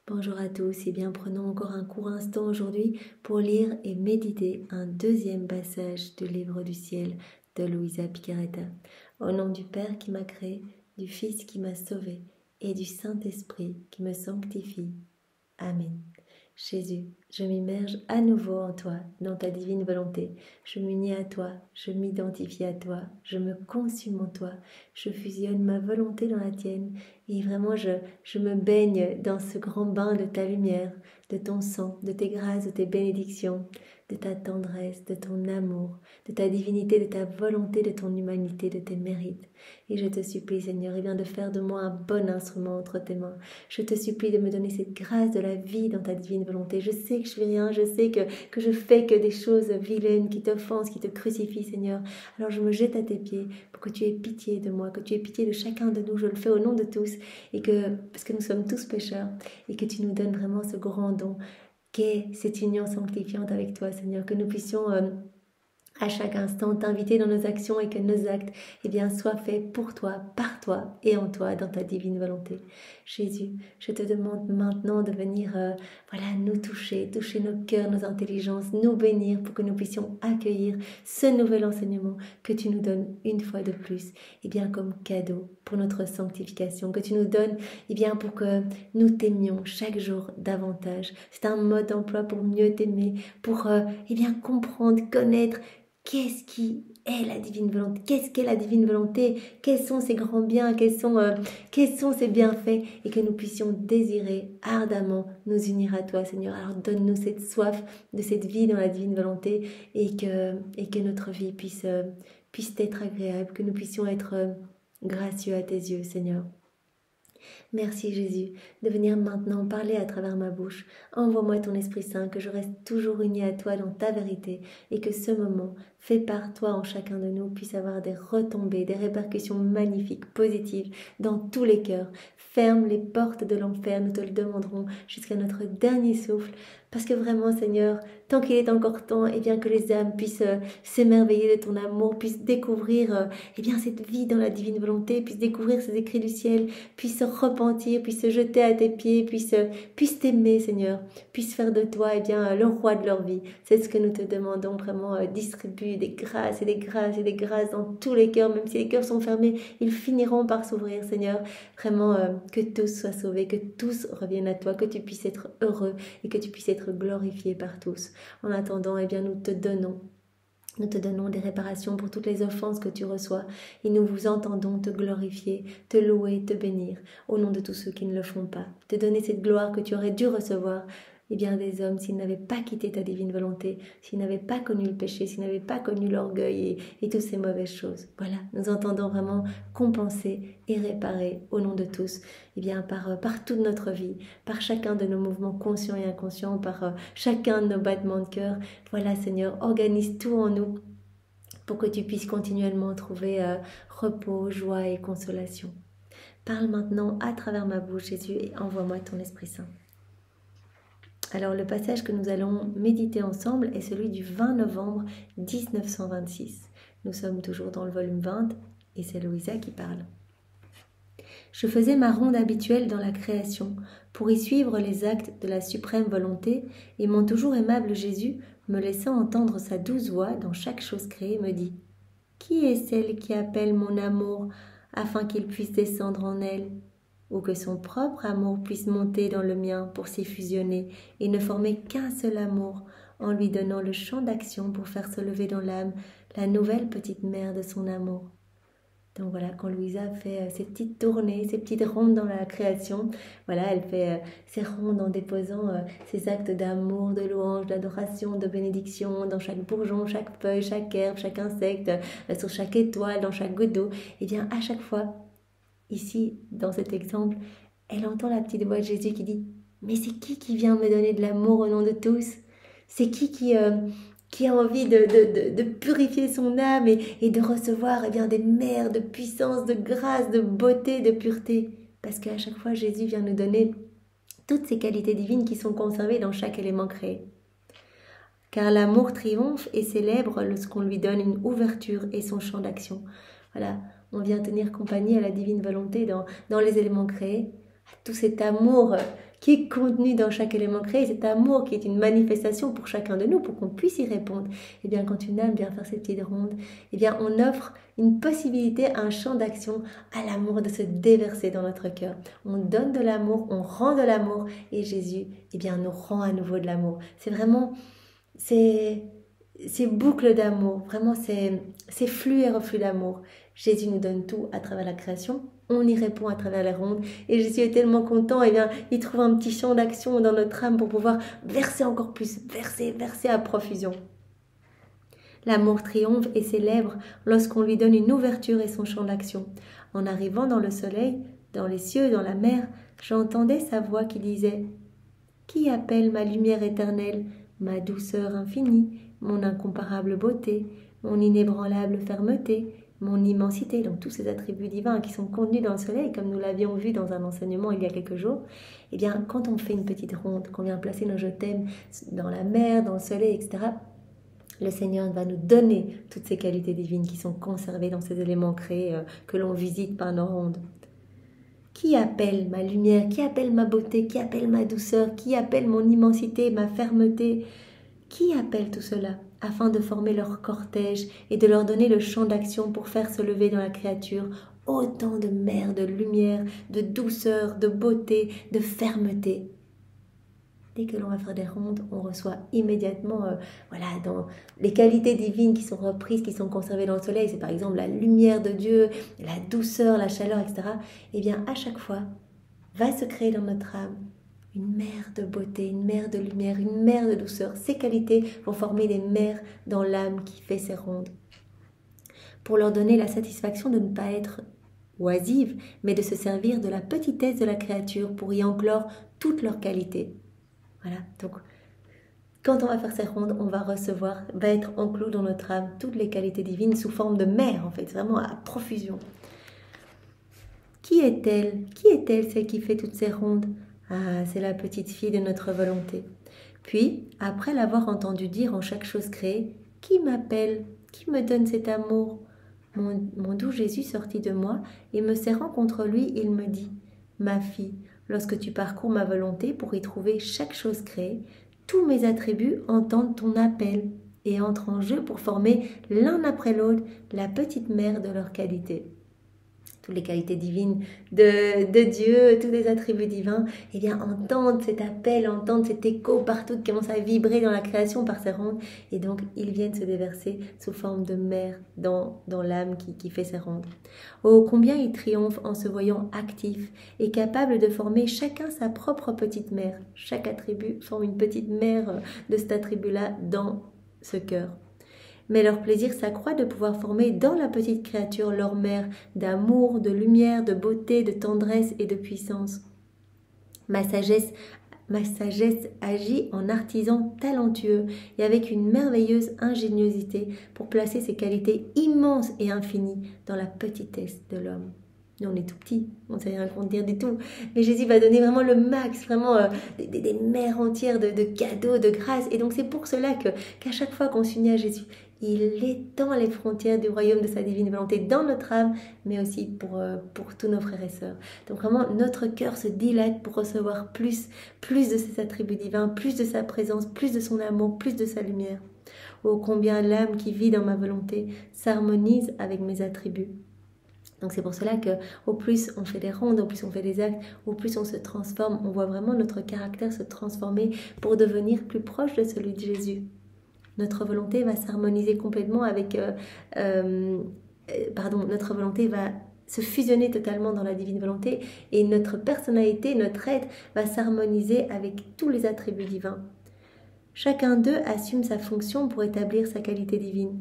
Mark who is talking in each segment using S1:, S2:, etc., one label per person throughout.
S1: Bonjour à tous et bien prenons encore un court instant aujourd'hui pour lire et méditer un deuxième passage du livre du ciel de Luisa Picaretta. Au nom du Père qui m'a créé, du Fils qui m'a sauvé et du Saint-Esprit qui me sanctifie. Amen. Jésus, je m'immerge à nouveau en toi, dans ta divine volonté. Je m'unis à toi, je m'identifie à toi, je me consume en toi, je fusionne ma volonté dans la tienne et vraiment je me baigne dans ce grand bain de ta lumière, de ton sang, de tes grâces, de tes bénédictions, de ta tendresse, de ton amour, de ta divinité, de ta volonté, de ton humanité, de tes mérites. Et je te supplie, Seigneur, de faire de moi un bon instrument entre tes mains. Je te supplie de me donner cette grâce de la vie dans ta divine volonté. Je sais que je suis rien, je sais que je fais que des choses vilaines qui t'offensent, qui te crucifient, Seigneur. Alors je me jette à tes pieds pour que tu aies pitié de moi, que tu aies pitié de chacun de nous. Je le fais au nom de tous, parce que nous sommes tous pécheurs, et que tu nous donnes vraiment ce grand don qu'est cette union sanctifiante avec toi, Seigneur, que nous puissions à chaque instant t'inviter dans nos actions et que nos actes soient faits pour toi, par toi et en toi, dans ta divine volonté. Jésus, je te demande maintenant de venir nous toucher nos cœurs, nos intelligences, nous bénir pour que nous puissions accueillir ce nouvel enseignement que tu nous donnes une fois de plus, comme cadeau pour notre sanctification, que tu nous donnes pour que nous t'aimions chaque jour davantage. C'est un mode d'emploi pour mieux t'aimer, pour comprendre, connaître qu'est-ce qui est la divine volonté, qu'est-ce qu'est la divine volonté, quels sont ses grands biens, quels sont ses bienfaits, et que nous puissions désirer ardemment nous unir à toi, Seigneur. Alors donne-nous cette soif de cette vie dans la divine volonté, et que notre vie puisse être agréable, que nous puissions être gracieux à tes yeux, Seigneur. Merci Jésus de venir maintenant parler à travers ma bouche. Envoie-moi ton Esprit Saint, que je reste toujours unie à toi dans ta vérité, et que ce moment fait par toi en chacun de nous puisse avoir des retombées, des répercussions magnifiques, positives dans tous les cœurs. Ferme les portes de l'enfer, nous te le demanderons jusqu'à notre dernier souffle, parce que vraiment, Seigneur, tant qu'il est encore temps, que les âmes puissent s'émerveiller de ton amour, puissent découvrir cette vie dans la divine volonté, puissent découvrir ces écrits du ciel, puissent se repentir, puissent se jeter à tes pieds, puissent t'aimer, Seigneur, puissent faire de toi le roi de leur vie. C'est ce que nous te demandons vraiment. Distribue des grâces et des grâces et des grâces dans tous les cœurs, même si les cœurs sont fermés, ils finiront par s'ouvrir, Seigneur. Vraiment, que tous soient sauvés, que tous reviennent à toi, que tu puisses être heureux et que tu puisses être glorifié par tous. En attendant, nous te donnons des réparations pour toutes les offenses que tu reçois, et nous vous entendons te glorifier, te louer, te bénir, au nom de tous ceux qui ne le font pas. Te donner cette gloire que tu aurais dû recevoir, des hommes, s'ils n'avaient pas quitté ta divine volonté, s'ils n'avaient pas connu le péché, s'ils n'avaient pas connu l'orgueil et toutes ces mauvaises choses. Voilà, nous entendons vraiment compenser et réparer au nom de tous, par toute notre vie, par chacun de nos mouvements conscients et inconscients, par chacun de nos battements de cœur. Voilà, Seigneur, organise tout en nous pour que tu puisses continuellement trouver repos, joie et consolation. Parle maintenant à travers ma bouche, Jésus, et envoie-moi ton Esprit Saint. Alors le passage que nous allons méditer ensemble est celui du 20 novembre 1926. Nous sommes toujours dans le volume 20 et c'est Luisa qui parle. Je faisais ma ronde habituelle dans la création pour y suivre les actes de la suprême volonté, et mon toujours aimable Jésus, me laissant entendre sa douce voix dans chaque chose créée, me dit « Qui est celle qui appelle mon amour afin qu'il puisse descendre en elle ?» ou que son propre amour puisse monter dans le mien pour s'y fusionner et ne former qu'un seul amour, en lui donnant le champ d'action pour faire se lever dans l'âme la nouvelle petite mère de son amour. Donc voilà, quand Luisa fait ses petites tournées, ses petites rondes dans la création, elle fait ses rondes en déposant ses actes d'amour, de louange, d'adoration, de bénédiction dans chaque bourgeon, chaque feuille, chaque herbe, chaque insecte, sur chaque étoile, dans chaque goutte d'eau. À chaque fois, ici, dans cet exemple, elle entend la petite voix de Jésus qui dit « Mais c'est qui vient me donner de l'amour au nom de tous? C'est qui a envie de purifier son âme et de recevoir des mers de puissance, de grâce, de beauté, de pureté ?» Parce qu'à chaque fois, Jésus vient nous donner toutes ces qualités divines qui sont conservées dans chaque élément créé. Car l'amour triomphe et célèbre lorsqu'on lui donne une ouverture et son champ d'action. Voilà. On vient tenir compagnie à la divine volonté dans les éléments créés, à tout cet amour qui est contenu dans chaque élément créé, cet amour qui est une manifestation pour chacun de nous, pour qu'on puisse y répondre. Et bien quand une âme vient faire cette petite ronde, et bien on offre une possibilité, un champ d'action à l'amour de se déverser dans notre cœur. On donne de l'amour, on rend de l'amour, et Jésus, eh bien, nous rend à nouveau de l'amour. C'est vraiment, c'est boucle d'amour, vraiment c'est flux et reflux d'amour. Jésus nous donne tout à travers la création, on y répond à travers les rondes, et Jésus est tellement content, et bien il trouve un petit champ d'action dans notre âme pour pouvoir verser encore plus, verser à profusion. L'amour triomphe et célèbre lorsqu'on lui donne une ouverture et son champ d'action. En arrivant dans le soleil, dans les cieux, dans la mer, j'entendais sa voix qui disait « Qui appelle ma lumière éternelle, ma douceur infinie, mon incomparable beauté, mon inébranlable fermeté, mon immensité ?» Donc tous ces attributs divins qui sont contenus dans le soleil, comme nous l'avions vu dans un enseignement il y a quelques jours. Eh bien, quand on fait une petite ronde, qu'on vient placer nos je t'aime dans la mer, dans le soleil, etc., le Seigneur va nous donner toutes ces qualités divines qui sont conservées dans ces éléments créés que l'on visite par nos rondes. Qui appelle ma lumière, qui appelle ma beauté, qui appelle ma douceur, qui appelle mon immensité, ma fermeté? Qui appelle tout cela afin de former leur cortège et de leur donner le champ d'action pour faire se lever dans la créature autant de mer, de lumière, de douceur, de beauté, de fermeté? Dès que l'on va faire des rondes, on reçoit immédiatement dans les qualités divines qui sont reprises, qui sont conservées dans le soleil. C'est par exemple la lumière de Dieu, la douceur, la chaleur, etc. Eh bien, à chaque fois, va se créer dans notre âme une mer de beauté, une mer de lumière, une mer de douceur. Ces qualités vont former des mers dans l'âme qui fait ces rondes. Pour leur donner la satisfaction de ne pas être oisive, mais de se servir de la petitesse de la créature pour y enclore toutes leurs qualités. Voilà, donc quand on va faire ces rondes, on va être enclos dans notre âme toutes les qualités divines sous forme de mer, en fait, vraiment à profusion. Qui est-elle? Qui est-elle, celle qui fait toutes ces rondes? Ah, c'est la petite fille de notre volonté. Puis, après l'avoir entendu dire en chaque chose créée, qui m'appelle? Qui me donne cet amour? Mon doux Jésus sortit de moi et me serrant contre lui, il me dit, ma fille, lorsque tu parcours ma volonté pour y trouver chaque chose créée, tous mes attributs entendent ton appel et entrent en jeu pour former l'un après l'autre la petite mer de leur qualité. Toutes les qualités divines de Dieu, tous les attributs divins, eh bien, entendent cet appel, entendent cet écho partout qui commence à vibrer dans la création par ces rondes. Et donc, ils viennent se déverser sous forme de mer dans l'âme qui fait ces rondes. Oh, combien ils triomphent en se voyant actifs et capables de former chacun sa propre petite mer. Chaque attribut forme une petite mer de cet attribut-là dans ce cœur. Mais leur plaisir s'accroît de pouvoir former dans la petite créature leur mer d'amour, de lumière, de beauté, de tendresse et de puissance. Ma sagesse agit en artisan talentueux et avec une merveilleuse ingéniosité pour placer ses qualités immenses et infinies dans la petitesse de l'homme. Nous, on est tout petit, on ne sait rien dire du tout. Mais Jésus va donner vraiment le max, vraiment des mers entières de cadeaux, de grâce. Et donc, c'est pour cela qu'à chaque fois qu'on s'unit à Jésus, il étend les frontières du royaume de sa divine volonté dans notre âme, mais aussi pour tous nos frères et sœurs. Donc vraiment, notre cœur se dilate pour recevoir plus de ses attributs divins, plus de sa présence, plus de son amour, plus de sa lumière. Oh, combien l'âme qui vit dans ma volonté s'harmonise avec mes attributs. Donc c'est pour cela qu'au plus on fait des rondes, au plus on fait des actes, au plus on se transforme, on voit vraiment notre caractère se transformer pour devenir plus proche de celui de Jésus. Notre volonté va s'harmoniser complètement avec... notre volonté va se fusionner totalement dans la divine volonté et notre personnalité, notre être va s'harmoniser avec tous les attributs divins. Chacun d'eux assume sa fonction pour établir sa qualité divine.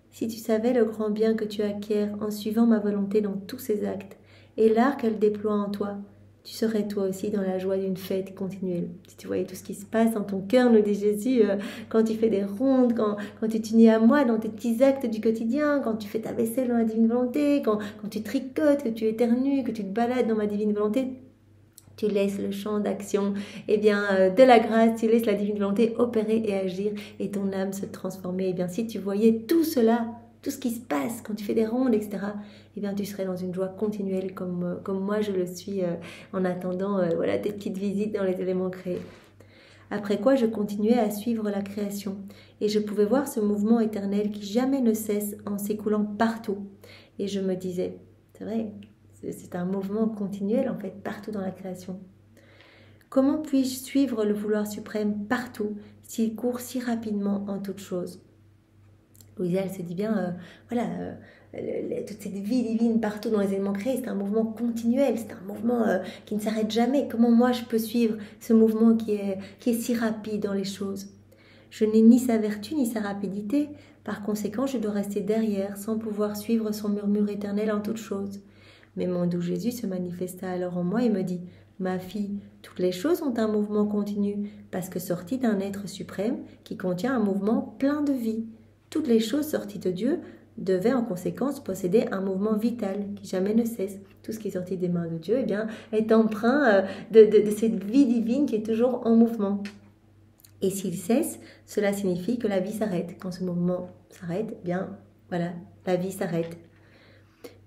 S1: Si tu savais le grand bien que tu acquiers en suivant ma volonté dans tous ses actes et l'art qu'elle déploie en toi, tu serais toi aussi dans la joie d'une fête continuelle. Si tu voyais tout ce qui se passe dans ton cœur, nous dit Jésus, quand tu fais des rondes, quand tu t'unis à moi dans tes petits actes du quotidien, quand tu fais ta vaisselle dans la divine volonté, quand tu tricotes, que tu éternues, que tu te balades dans ma divine volonté, tu laisses le champ d'action de la grâce, tu laisses la divine volonté opérer et agir et ton âme se transformer. Si tu voyais tout cela, tout ce qui se passe, quand tu fais des rondes, etc., eh bien, tu serais dans une joie continuelle comme moi je le suis en attendant voilà, tes petites visites dans les éléments créés. Après quoi, je continuais à suivre la création et je pouvais voir ce mouvement éternel qui jamais ne cesse en s'écoulant partout. Et je me disais, c'est vrai, c'est un mouvement continuel en fait, partout dans la création. Comment puis-je suivre le vouloir suprême partout s'il court si rapidement en toutes choses? Louisa, elle se dit bien, toute cette vie divine partout dans les éléments créés, c'est un mouvement continuel, c'est un mouvement qui ne s'arrête jamais. Comment moi je peux suivre ce mouvement qui est si rapide dans les choses? Je n'ai ni sa vertu ni sa rapidité, par conséquent je dois rester derrière sans pouvoir suivre son murmure éternel en toutes choses. Mais mon doux Jésus se manifesta alors en moi et me dit, ma fille, toutes les choses ont un mouvement continu, parce que sorties d'un être suprême qui contient un mouvement plein de vie. Toutes les choses sorties de Dieu devaient en conséquence posséder un mouvement vital qui jamais ne cesse. Tout ce qui est sorti des mains de Dieu est empreint de cette vie divine qui est toujours en mouvement. Et s'il cesse, cela signifie que la vie s'arrête. Quand ce mouvement s'arrête, voilà, la vie s'arrête.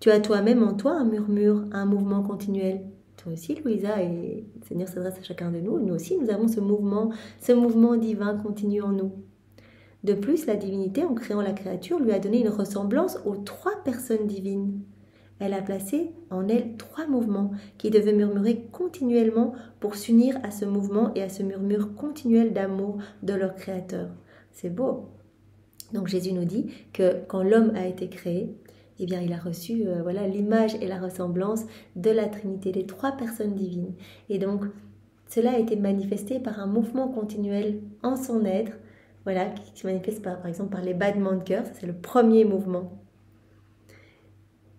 S1: Tu as toi-même en toi un murmure, un mouvement continuel. Toi aussi, Louisa, et le Seigneur s'adresse à chacun de nous. Nous aussi, nous avons ce mouvement divin continu en nous. De plus, la divinité, en créant la créature, lui a donné une ressemblance aux 3 personnes divines. Elle a placé en elle 3 mouvements qui devaient murmurer continuellement pour s'unir à ce mouvement et à ce murmure continuel d'amour de leur Créateur. C'est beau. Donc Jésus nous dit que quand l'homme a été créé, eh bien, il a reçu l'image et la ressemblance de la Trinité, des 3 personnes divines. Et donc, cela a été manifesté par un mouvement continuel en son être, qui se manifeste par exemple par les battements de cœur. Ça, c'est le premier mouvement.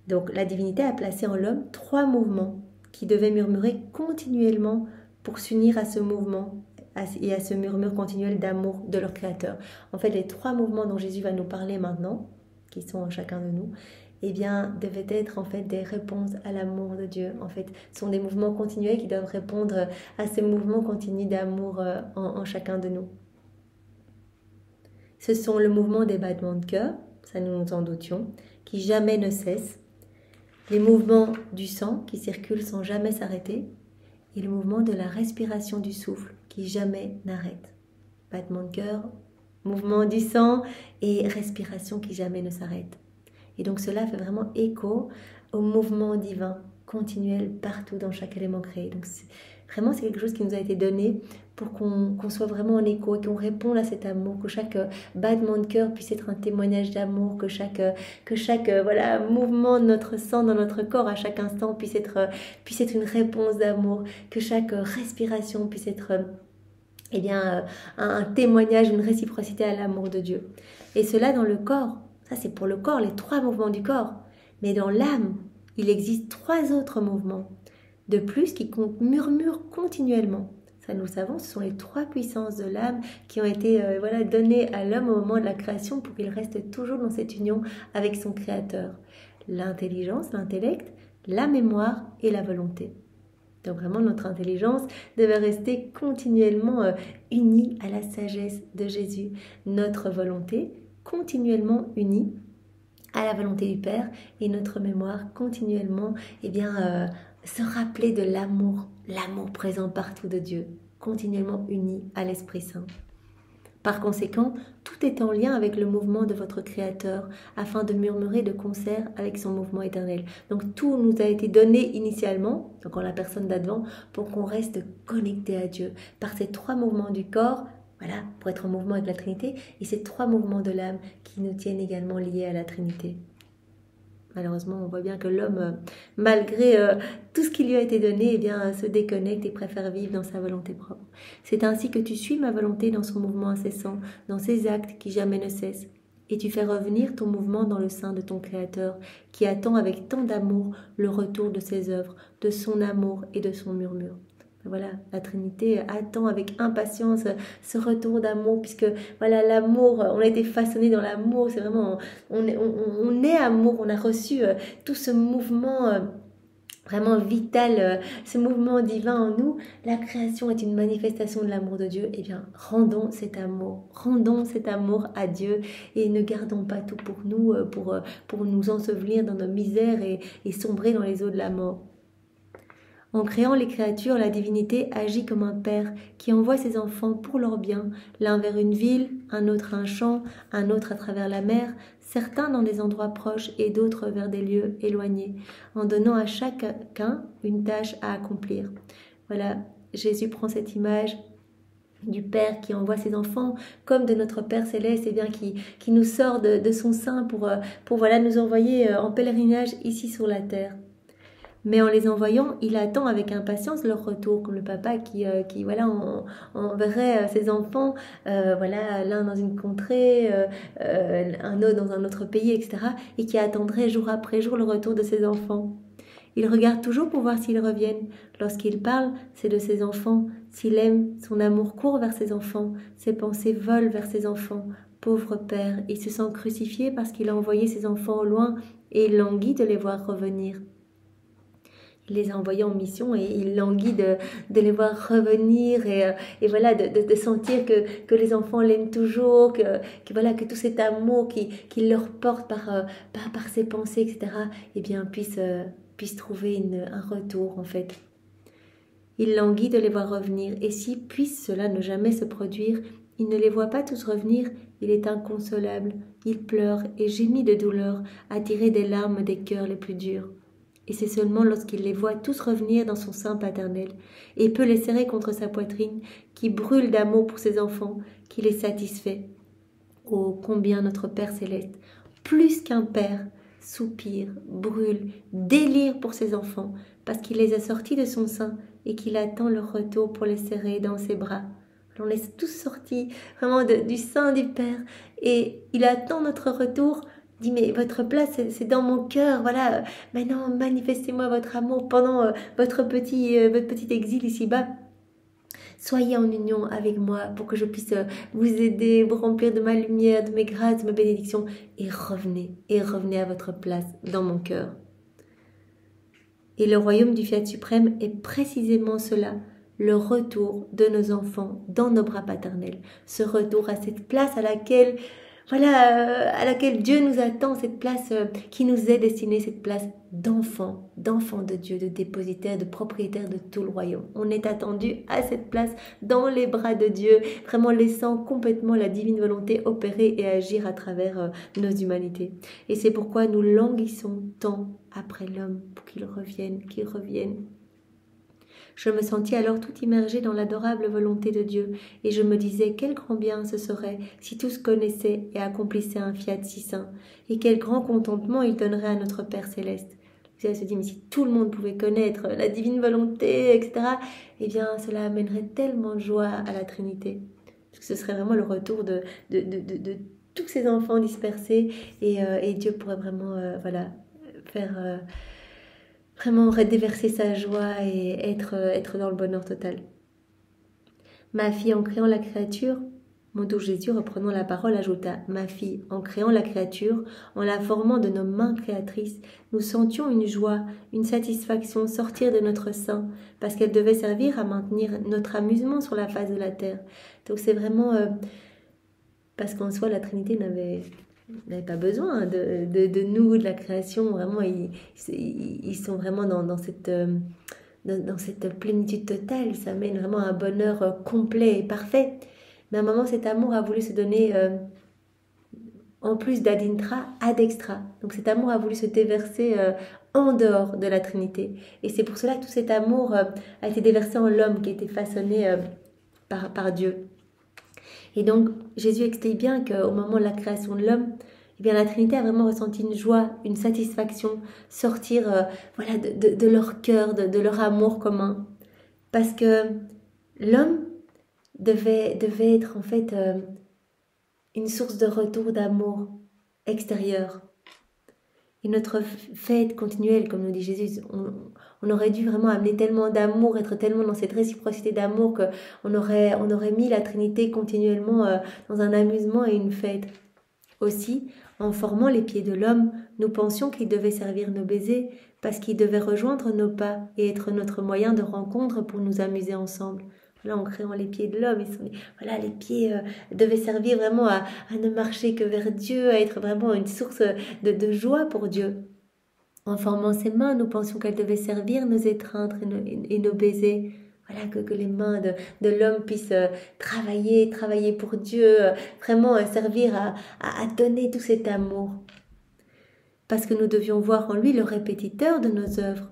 S1: Donc la divinité a placé en l'homme 3 mouvements qui devaient murmurer continuellement pour s'unir à ce mouvement et à ce murmure continuel d'amour de leur Créateur. En fait, les 3 mouvements dont Jésus va nous parler maintenant, qui sont en chacun de nous, devaient être en fait des réponses à l'amour de Dieu. En fait, ce sont des mouvements continuels qui doivent répondre à ce mouvement continu d'amour en chacun de nous. Ce sont le mouvement des battements de cœur, ça nous nous en doutions, qui jamais ne cessent, les mouvements du sang qui circulent sans jamais s'arrêter, et le mouvement de la respiration du souffle qui jamais n'arrête. Battement de cœur, mouvement du sang et respiration qui jamais ne s'arrête. Et donc cela fait vraiment écho au mouvement divin continuel partout dans chaque élément créé. Donc c'est quelque chose qui nous a été donné pour qu'on soit vraiment en écho et qu'on réponde à cet amour, que chaque battement de cœur puisse être un témoignage d'amour, que chaque mouvement de notre sang dans notre corps à chaque instant puisse être une réponse d'amour, que chaque respiration puisse être un témoignage, une réciprocité à l'amour de Dieu. Et cela dans le corps, ça c'est pour le corps, les 3 mouvements du corps. Mais dans l'âme, il existe 3 autres mouvements de plus qui murmurent continuellement. Ça, nous le savons, ce sont les 3 puissances de l'âme qui ont été données à l'homme au moment de la création pour qu'il reste toujours dans cette union avec son Créateur. L'intelligence, l'intellect, la mémoire et la volonté. Donc vraiment, notre intelligence devait rester continuellement unie à la sagesse de Jésus. Notre volonté continuellement unie à la volonté du Père et notre mémoire continuellement se rappeler de l'amour présent partout de Dieu, continuellement uni à l'Esprit Saint. Par conséquent, tout est en lien avec le mouvement de votre Créateur, afin de murmurer de concert avec son mouvement éternel. Donc tout nous a été donné initialement, donc en la personne d'Advent, pour qu'on reste connecté à Dieu, par ces 3 mouvements du corps, pour être en mouvement avec la Trinité, et ces 3 mouvements de l'âme qui nous tiennent également liés à la Trinité. Malheureusement, on voit bien que l'homme, malgré tout ce qui lui a été donné, se déconnecte et préfère vivre dans sa volonté propre. C'est ainsi que tu suis ma volonté dans son mouvement incessant, dans ses actes qui jamais ne cessent. Et tu fais revenir ton mouvement dans le sein de ton Créateur, qui attend avec tant d'amour le retour de ses œuvres, de son amour et de son murmure. Voilà, la Trinité attend avec impatience ce retour d'amour, puisque l'amour, on a été façonné dans l'amour, c'est vraiment, on est amour, on a reçu tout ce mouvement vraiment vital, ce mouvement divin en nous, la création est une manifestation de l'amour de Dieu, eh bien rendons cet amour à Dieu et ne gardons pas tout pour nous, pour nous ensevelir dans nos misères et sombrer dans les eaux de la mort. En créant les créatures, la divinité agit comme un père qui envoie ses enfants pour leur bien, l'un vers une ville, un autre un champ, un autre à travers la mer, certains dans des endroits proches et d'autres vers des lieux éloignés, en donnant à chacun une tâche à accomplir. Voilà, Jésus prend cette image du Père qui envoie ses enfants, comme de notre Père Céleste, et bien qui nous sort de son sein pour voilà, nous envoyer en pèlerinage ici sur la terre. Mais en les envoyant, il attend avec impatience leur retour, comme le papa qui voilà, enverrait ses enfants, voilà, l'un dans une contrée, un autre dans un autre pays, etc., et qui attendrait jour après jour le retour de ses enfants. Il regarde toujours pour voir s'ils reviennent. Lorsqu'il parle, c'est de ses enfants. S'il aime, son amour court vers ses enfants, ses pensées volent vers ses enfants. Pauvre père, il se sent crucifié parce qu'il a envoyé ses enfants au loin et il languit de les voir revenir. Il les a envoyés en mission et il languit de les voir revenir et voilà, de sentir que les enfants l'aiment toujours, voilà, que tout cet amour qu'il leur porte par ses pensées, etc., eh bien, puisse trouver un retour, en fait. Il languit de les voir revenir, et si puisse cela ne jamais se produire, il ne les voit pas tous revenir, il est inconsolable, il pleure et gémit de douleur, attiré des larmes des cœurs les plus durs. Et c'est seulement lorsqu'il les voit tous revenir dans son sein paternel, et peut les serrer contre sa poitrine, qui brûle d'amour pour ses enfants, qu'il est satisfait. Oh, combien notre Père Céleste, plus qu'un Père, soupire, brûle, délire pour ses enfants, parce qu'il les a sortis de son sein et qu'il attend leur retour pour les serrer dans ses bras. On les tous sortis vraiment du sein du Père et il attend notre retour. Il dit mais votre place c'est dans mon cœur, voilà. Maintenant manifestez-moi votre amour pendant votre petit exil ici-bas. Soyez en union avec moi pour que je puisse vous aider, vous remplir de ma lumière, de mes grâces, de mes bénédictions et revenez à votre place dans mon cœur. Et le royaume du Fiat suprême est précisément cela, le retour de nos enfants dans nos bras paternels, ce retour à cette place à laquelle Dieu nous attend, cette place qui nous est destinée, cette place d'enfant de Dieu, de dépositaire, de propriétaire de tout le royaume. On est attendu à cette place dans les bras de Dieu, vraiment laissant complètement la divine volonté opérer et agir à travers nos humanités. Et c'est pourquoi nous languissons tant après l'homme pour qu'il revienne. Je me sentis alors tout immergée dans l'adorable volonté de Dieu, et je me disais quel grand bien ce serait si tous connaissaient et accomplissaient un fiat si saint, et quel grand contentement il donnerait à notre Père Céleste. Elle se dit, mais si tout le monde pouvait connaître la divine volonté, etc., eh bien cela amènerait tellement de joie à la Trinité. Parce que ce serait vraiment le retour de tous ces enfants dispersés, et Dieu pourrait vraiment faire... vraiment déverser sa joie et être dans le bonheur total. Ma fille, en créant la créature, mon doux Jésus, reprenant la parole, ajouta, ma fille, en créant la créature, en la formant de nos mains créatrices, nous sentions une joie, une satisfaction sortir de notre sein, parce qu'elle devait servir à maintenir notre amusement sur la face de la terre. Donc c'est vraiment parce qu'en soi, la Trinité n'avait pas besoin de nous, de la création. Vraiment, ils sont vraiment dans cette plénitude totale. Ça mène vraiment à un bonheur complet et parfait. Mais à un moment, cet amour a voulu se donner, en plus d'ad intra, ad extra. Donc cet amour a voulu se déverser en dehors de la Trinité. Et c'est pour cela que tout cet amour a été déversé en l'homme qui a été façonné par Dieu. Et donc, Jésus explique bien qu'au moment de la création de l'homme, eh bien, la Trinité a vraiment ressenti une joie, une satisfaction, sortir de leur cœur, de leur amour commun. Parce que l'homme devait être en fait une source de retour d'amour extérieur. Et notre fête continuelle, comme nous dit Jésus, on aurait dû vraiment amener tellement d'amour, être tellement dans cette réciprocité d'amour qu'on aurait mis la Trinité continuellement dans un amusement et une fête. Aussi, en formant les pieds de l'homme, nous pensions qu'ils devaient servir nos baisers, parce qu'il devait rejoindre nos pas et être notre moyen de rencontre pour nous amuser ensemble. Là, en créant les pieds de l'homme, voilà, les pieds devaient servir vraiment à ne marcher que vers Dieu, à être vraiment une source de joie pour Dieu. En formant ses mains, nous pensions qu'elles devaient servir nos étreintes et nos baisers. Voilà, que les mains de l'homme puissent travailler pour Dieu, vraiment servir à donner tout cet amour. Parce que nous devions voir en lui le répétiteur de nos œuvres,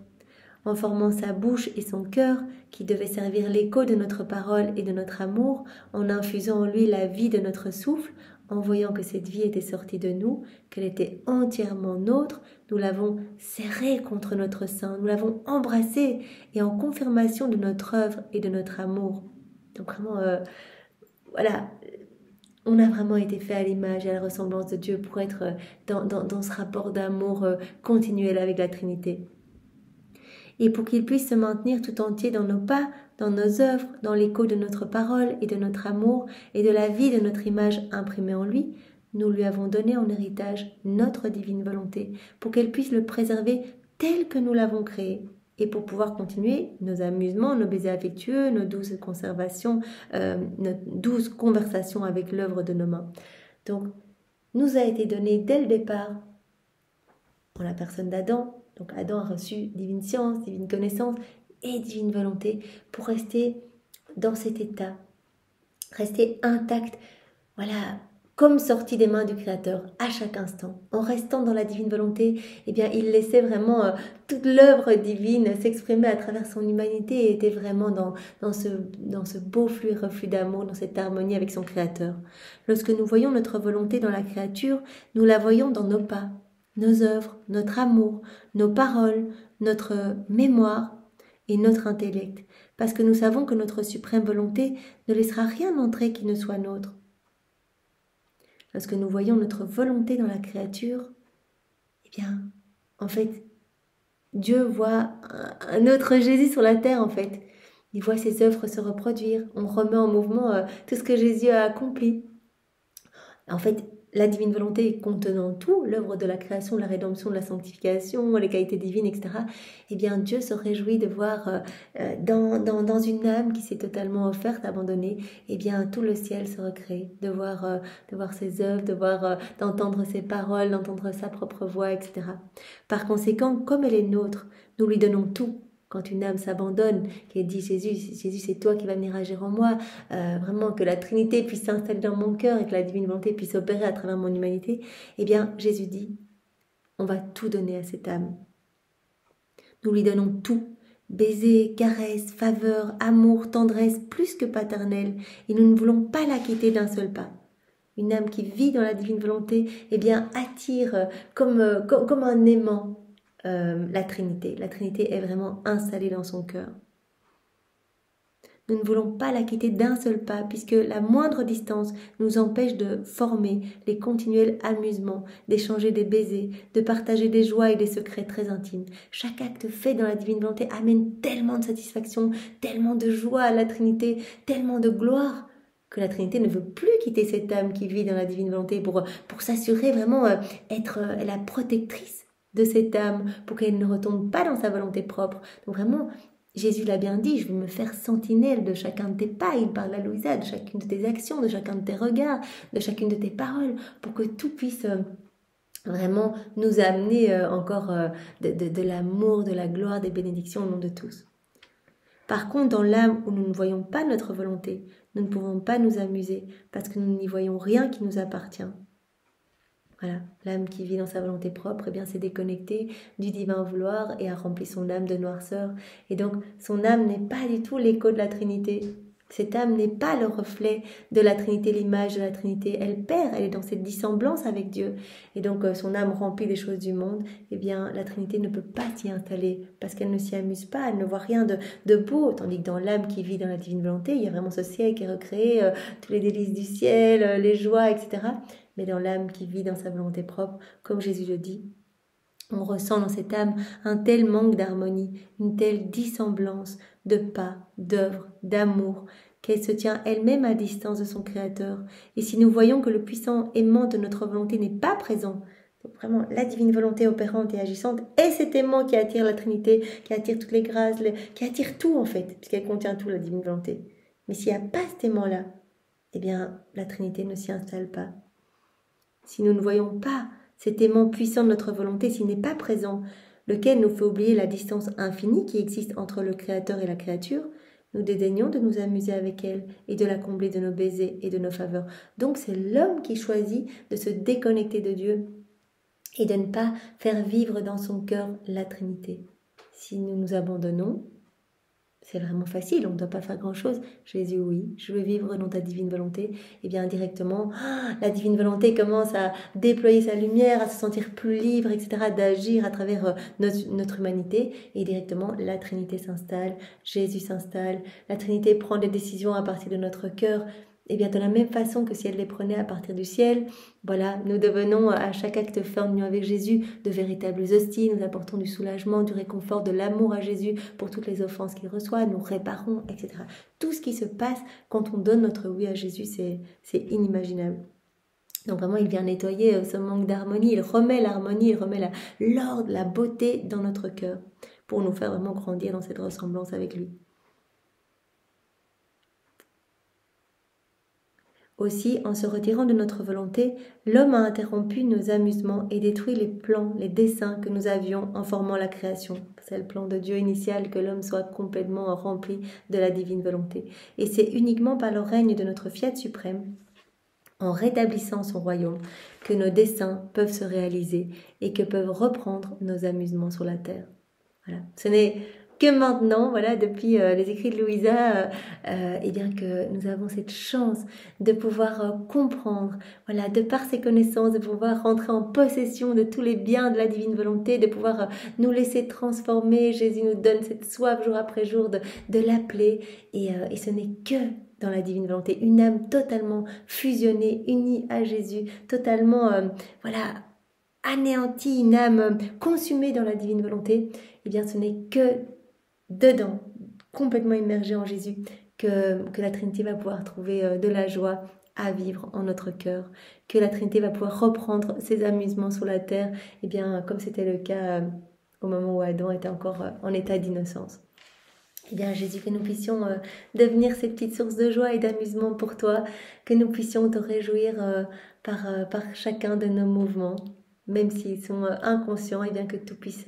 S1: en formant sa bouche et son cœur, qui devaient servir l'écho de notre parole et de notre amour, en infusant en lui la vie de notre souffle, en voyant que cette vie était sortie de nous, qu'elle était entièrement nôtre, nous l'avons serrée contre notre sein, nous l'avons embrassée, et en confirmation de notre œuvre et de notre amour. Donc vraiment, voilà, on a vraiment été fait à l'image et à la ressemblance de Dieu pour être dans ce rapport d'amour continuel avec la Trinité. Et pour qu'il puisse se maintenir tout entier dans nos pas, dans nos œuvres, dans l'écho de notre parole et de notre amour et de la vie de notre image imprimée en lui, nous lui avons donné en héritage notre divine volonté, pour qu'elle puisse le préserver tel que nous l'avons créé, et pour pouvoir continuer nos amusements, nos baisers affectueux, nos douces conversations avec l'œuvre de nos mains. Donc, nous a été donné dès le départ, en la personne d'Adam. Donc Adam a reçu divine science, divine connaissance et divine volonté pour rester dans cet état, rester intact, voilà, comme sorti des mains du Créateur à chaque instant. En restant dans la divine volonté, eh bien, il laissait vraiment toute l'œuvre divine s'exprimer à travers son humanité et était vraiment dans ce beau flux et reflux d'amour, dans cette harmonie avec son Créateur. Lorsque nous voyons notre volonté dans la créature, nous la voyons dans nos pas, nos œuvres, notre amour, nos paroles, notre mémoire et notre intellect, parce que nous savons que notre suprême volonté ne laissera rien entrer qui ne soit nôtre. Lorsque nous voyons notre volonté dans la créature, eh bien, en fait, Dieu voit un autre Jésus sur la terre, en fait. Il voit ses œuvres se reproduire. On remet en mouvement tout ce que Jésus a accompli. En fait, la divine volonté contenant tout, l'œuvre de la création, de la rédemption, de la sanctification, les qualités divines, etc., eh bien Dieu se réjouit de voir dans une âme qui s'est totalement offerte, abandonnée, eh bien tout le ciel se recrée, de voir ses œuvres, d'entendre ses paroles, d'entendre sa propre voix, etc. Par conséquent, comme elle est nôtre, nous lui donnons tout. Quand une âme s'abandonne, qu'elle dit Jésus, c'est toi qui vas venir agir en moi, vraiment que la Trinité puisse s'installer dans mon cœur et que la divine volonté puisse opérer à travers mon humanité, eh bien Jésus dit, on va tout donner à cette âme. Nous lui donnons tout, baisers, caresses, faveurs, amour, tendresse, plus que paternelle, et nous ne voulons pas la quitter d'un seul pas. Une âme qui vit dans la divine volonté, eh bien attire comme un aimant, la Trinité. La Trinité est vraiment installée dans son cœur. Nous ne voulons pas la quitter d'un seul pas, puisque la moindre distance nous empêche de former les continuels amusements, d'échanger des baisers, de partager des joies et des secrets très intimes. Chaque acte fait dans la divine volonté amène tellement de satisfaction, tellement de joie à la Trinité, tellement de gloire, que la Trinité ne veut plus quitter cette âme qui vit dans la divine volonté pour s'assurer vraiment être la protectrice de cette âme pour qu'elle ne retombe pas dans sa volonté propre. Donc vraiment, Jésus l'a bien dit, je veux me faire sentinelle de chacun de tes pas. Il parle à Louisa, de chacune de tes actions, de chacun de tes regards, de chacune de tes paroles, pour que tout puisse vraiment nous amener encore de l'amour, de la gloire, des bénédictions au nom de tous. Par contre, dans l'âme où nous ne voyons pas notre volonté, nous ne pouvons pas nous amuser parce que nous n'y voyons rien qui nous appartient. Voilà, l'âme qui vit dans sa volonté propre, eh bien, s'est déconnectée du divin vouloir et a rempli son âme de noirceur. Et donc, son âme n'est pas du tout l'écho de la Trinité. Cette âme n'est pas le reflet de la Trinité, l'image de la Trinité. Elle perd, elle est dans cette dissemblance avec Dieu. Et donc, son âme remplie des choses du monde, eh bien, la Trinité ne peut pas s'y installer parce qu'elle ne s'y amuse pas, elle ne voit rien de beau. Tandis que dans l'âme qui vit dans la divine volonté, il y a vraiment ce ciel qui est recréé, tous les délices du ciel, les joies, etc. Mais dans l'âme qui vit dans sa volonté propre, comme Jésus le dit, on ressent dans cette âme un tel manque d'harmonie, une telle dissemblance de pas, d'œuvre, d'amour, qu'elle se tient elle-même à distance de son Créateur. Et si nous voyons que le puissant aimant de notre volonté n'est pas présent, donc vraiment la divine volonté opérante et agissante, et cet aimant qui attire la Trinité, qui attire toutes les grâces, qui attire tout en fait, puisqu'elle contient tout, la divine volonté. Mais s'il n'y a pas cet aimant-là, eh bien la Trinité ne s'y installe pas. Si nous ne voyons pas cet aimant puissant de notre volonté, s'il n'est pas présent, lequel nous fait oublier la distance infinie qui existe entre le Créateur et la créature, nous dédaignons de nous amuser avec elle et de la combler de nos baisers et de nos faveurs. Donc c'est l'homme qui choisit de se déconnecter de Dieu et de ne pas faire vivre dans son cœur la Trinité. Si nous nous abandonnons, c'est vraiment facile, on ne doit pas faire grand-chose. Jésus, oui, je veux vivre dans ta divine volonté. Et bien indirectement, la divine volonté commence à déployer sa lumière, à se sentir plus libre, etc., d'agir à travers notre humanité. Et directement, la Trinité s'installe, Jésus s'installe, la Trinité prend des décisions à partir de notre cœur. Et bien de la même façon que si elle les prenait à partir du ciel, voilà, nous devenons à chaque acte fait en union avec Jésus de véritables hosties, nous apportons du soulagement, du réconfort, de l'amour à Jésus pour toutes les offenses qu'il reçoit, nous réparons, etc. Tout ce qui se passe quand on donne notre oui à Jésus, c'est inimaginable. Donc vraiment, il vient nettoyer ce manque d'harmonie, il remet l'harmonie, il remet l'ordre, la beauté dans notre cœur pour nous faire vraiment grandir dans cette ressemblance avec lui. Aussi, en se retirant de notre volonté, l'homme a interrompu nos amusements et détruit les plans, les desseins que nous avions en formant la création. C'est le plan de Dieu initial que l'homme soit complètement rempli de la divine volonté. Et c'est uniquement par le règne de notre Fiat suprême, en rétablissant son royaume, que nos desseins peuvent se réaliser et que peuvent reprendre nos amusements sur la terre. Voilà. Ce n'est que maintenant, voilà, depuis les écrits de Louisa, eh bien que nous avons cette chance de pouvoir comprendre, voilà, de par ses connaissances, de pouvoir rentrer en possession de tous les biens de la divine volonté, de pouvoir nous laisser transformer. Jésus nous donne cette soif jour après jour de l'appeler, et ce n'est que dans la divine volonté, une âme totalement fusionnée, unie à Jésus, totalement, voilà, anéantie, une âme consumée dans la divine volonté. Eh bien, ce n'est que dedans, complètement immergé en Jésus, que la Trinité va pouvoir trouver de la joie à vivre en notre cœur, que la Trinité va pouvoir reprendre ses amusements sur la terre, eh bien, comme c'était le cas au moment où Adam était encore en état d'innocence. Eh bien, Jésus, que nous puissions devenir ces petites sources de joie et d'amusement pour toi, que nous puissions te réjouir par chacun de nos mouvements, même s'ils sont inconscients, et bien que tout puisse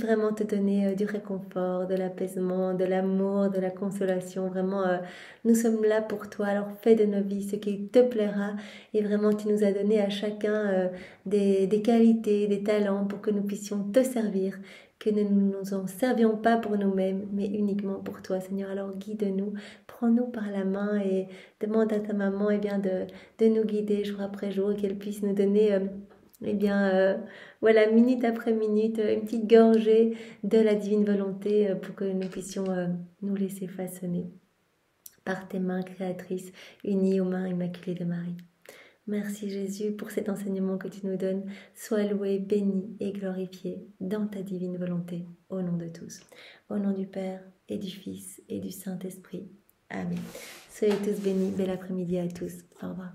S1: vraiment te donner du réconfort, de l'apaisement, de l'amour, de la consolation. Vraiment, nous sommes là pour toi, alors fais de nos vies ce qui te plaira, et vraiment tu nous as donné à chacun des qualités, des talents pour que nous puissions te servir, que nous ne nous en servions pas pour nous-mêmes, mais uniquement pour toi, Seigneur. Alors guide-nous, prends-nous par la main et demande à ta maman de nous guider jour après jour, qu'elle puisse nous donner voilà, minute après minute, une petite gorgée de la divine volonté pour que nous puissions nous laisser façonner par tes mains créatrices, unies aux mains immaculées de Marie. Merci Jésus pour cet enseignement que tu nous donnes. Sois loué, béni et glorifié dans ta divine volonté, au nom de tous. Au nom du Père et du Fils et du Saint-Esprit. Amen. Soyez tous bénis. Bel après-midi à tous. Au revoir.